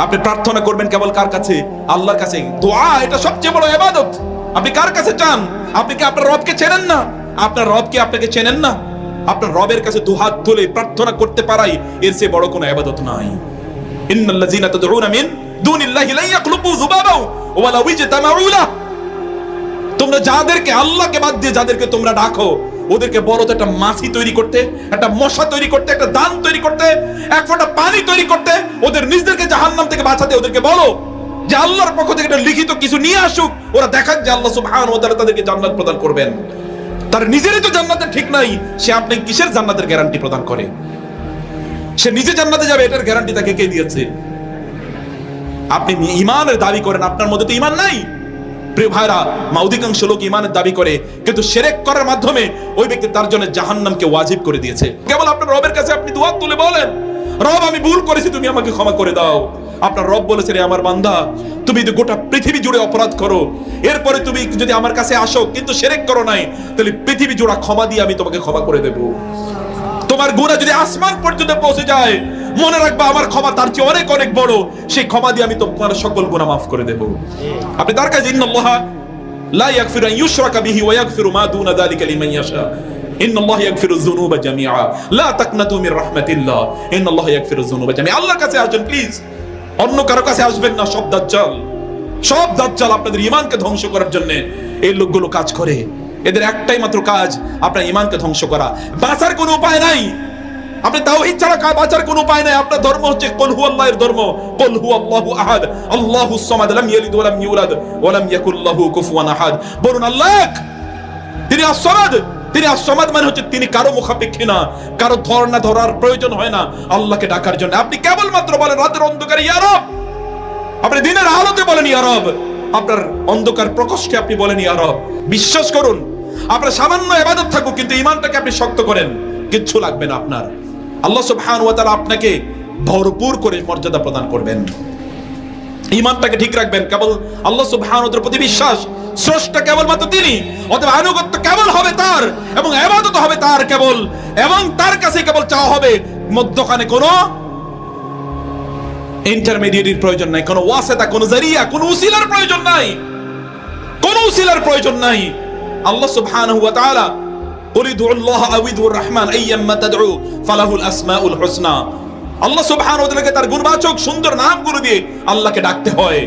আপনি প্রার্থনা করবেন কেবল কার কাছে? আল্লাহর কাছে। দোয়া এটা সবচেয়ে বড় ইবাদত। আপনি কার কাছে চান? আপনি কি আপনার রবকে চেনেন না? আপনার রব কি আপনাকে চেনেন না? আপনার রবের কাছে দুহাত তুলে প্রার্থনা করতে পারাই এর চেয়ে বড় কোনো ইবাদত নাই। ইন্নাল্লাযীনা তাদউনা মিন দুনিল্লাহি লা ইয়াখলুকু যুবাবাও ওয়া লাউ ইজতামাউ লাহু। তোমরা যাদেরকে আল্লাহকে বাদ দিয়ে যাদেরকে তোমরা ডাকো, ওদেরকে বলো তো একটা মাছি তৈরি করতে, একটা মশা তৈরি করতে, একটা দান তৈরি করতে, এক ফোঁটা পানি তৈরি করতে, ওদের নিজেদেরকে জাহান্নাম থেকে বাঁচাতে ওদেরকে বলো যে আল্লাহর পক্ষ থেকে একটা লিখিত কিছু নিয়ে আসুক, ওরা দেখাক যে আল্লাহ সুবহানাহু ওয়া তাআলা তাদেরকে জান্নাত প্রদান করবেন। তার নিজেরই তো জান্নাতের ঠিক নাই, সে আপনি কিসের জান্নাতের গ্যারান্টি প্রদান করে? সে নিজে জান্নাতে যাবে এটার গ্যারান্টি তাকে কে দিয়েছে? আপনি ঈমানের দাবি করেন, আপনার মধ্যে তো ঈমান নাই। প্রিয় ভাইরা, অধিকাংশ লোক ঈমানের দাবি করে কিন্তু শিরক করার মাধ্যমে ওই ব্যক্তি তার জন্য জাহান্নামকে ওয়াজিব করে দিয়েছে। কেবল আপনার রবের কাছে আপনি দুহাত তুলে বলেন, রব আমি ভুল করেছি, তুমি আমাকে ক্ষমা করে দাও। আপনার রব বলেছে, রে আমার বান্দা, তুমি যদি গোটা পৃথিবী জুড়ে অপরাধ করো, এরপরে তুমি যদি আমার কাছে আসো কিন্তু শিরক করো নাই, তাহলে পৃথিবী জুড়ে ক্ষমা দিয়ে আমি তোমাকে ক্ষমা করে দেব। তোমার গুনাহ যদি আসমান পর্যন্ত পৌঁছে যায়, মনে রাখবা আমার ক্ষমা তার চেয়ে অনেক অনেক বড়, সেই ক্ষমা দিয়ে আমি তোমার সকল গুনাহ মাফ করে দেব। আপনি তার কাছে ইন্নাল্লাহা লা ইয়াগফিরু আন ইউশরাকা বিহি ওয়া ইয়াগফিরু মা দুনা যালিকা লিমান ইয়াশা ইন্নাল্লাহা ইয়াগফিরু যুনুবা জামিআ লা তাকনাতু মির রাহমাতিল্লাহ ইন্নাল্লাহা ইয়াগফিরু যুনুবা জামিআ। আল্লাহর কাছে আসবেন প্লিজ, অন্য কারো কাছে আসবেন না। সব দাজ্জাল আপনাদের ঈমানকে ধ্বংস করার জন্য এই লোকগুলো কাজ করে। এদের একটাই মাত্র কাজ, আপনার ঈমানকে ধ্বংস করা। বাঁচার কোনো উপায় নাই। আপনি তাওহীদ ছাড়া বাঁচার কোনো উপায় নাই। আপনার ধর্ম হচ্ছে কুল হুয়াল্লাহর ধর্ম। কুল হুয়াল্লাহু আহাদ আল্লাহুস সামাদ লাম ইয়ালিদ ওয়া লাম ইউলাদ ওয়া লাম ইয়াকুল লাহু কুফুয়ান আহাদ। বলুন আল্লাহ এক, তিনি as-সামাদ। তিনি as-সামাদ মানে হচ্ছে তিনি কারো মুখাপেক্ষী না, কারো ধরার প্রয়োজন হয় না আল্লাহকে ডাকার জন্য। আপনি কেবলমাত্র বলেন রাতের অন্ধকারে ইয়া রব, আপনি দিনের আলোতে বলেন ইয়া রব, আপনার অন্ধকার প্রকোষ্ঠে আপনি বলেন ইয়া রব। বিশ্বাস করুন, আপনার সামান্য ইবাদত থাকুক কিন্তু ঈমানটাকে আপনি শক্ত করেন, কিচ্ছু লাগবে না আপনার। আল্লাহ সুবহানাহু ওয়া তাআলা আপনাকে ভরপুর করে মর্যাদা প্রদান করবেন। ঈমানটাকে ঠিক রাখবেন। কেবল আল্লাহ সুবহানাহু ওয়া তাআলার প্রতি বিশ্বাস, স্রষ্টা কেবলমাত্র তিনি, অতএব আনুগত্য কেবল হবে তার এবং ইবাদত হবে তার কেবল, এবং তার কাছে কেবল চাওয়া হবে। মধ্যখানে কোনো ইন্টারমিডিয়েটের প্রয়োজন নাই, কোনো ওয়াসিতা, কোনো জারিয়া, কোনো উসিলার প্রয়োজন নাই, কোনো উসিলার প্রয়োজন নাই। আল্লাহ সুবহানাহু ওয়া তাআলা কুল উদউল্লাহ আও উদউর রহমান আইয়াম্মা তাদউ ফালাহুল আসমাউল হুসনা। আল্লাহ সুবহানাহু ওয়া তাআলাকে তার গুণবাচক সুন্দর নামগুলো দিয়ে আল্লাহকে ডাকতে হয়।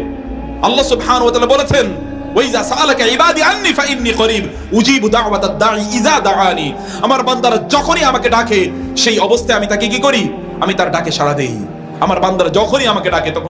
আল্লাহ সুবহানাহু ওয়া তাআলা বলেছেন, ওয়া ইযা সাআলাকা ইবাদি আন্নী ফাইন্নী করিব উজিবু দাওয়াতাদ দাঈ ইযা দাআনি। আমার বান্দারা যখনই আমাকে ডাকে সেই অবস্থায় আমি তাকে কি করি? আমি তার ডাকে সাড়া দেই। আমার বান্দারা যখনই আমাকে ডাকে তখন